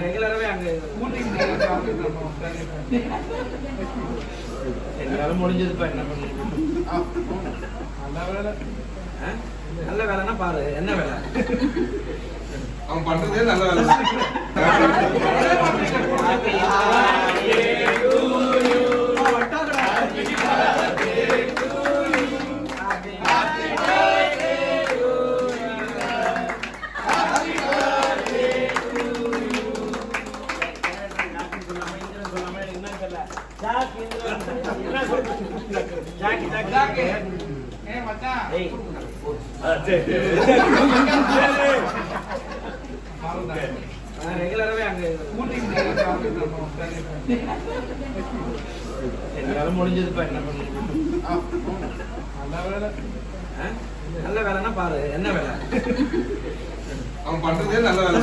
ரெகுலராகவே அங்கே எல்லாரும் முடிஞ்சதுப்பா. என்ன பண்ணுறது? நல்ல வேலைன்னா பாரு. என்ன வேலை அவன் பண்றதே நல்ல வேலை. ரெகுலராகவே அங்கே எல்லாரும் முடிஞ்சதுப்பா. என்ன பண்ணுறது? நல்ல வேலைன்னா பாரு. என்ன வேலை அவன் பண்றதே நல்ல வேலை.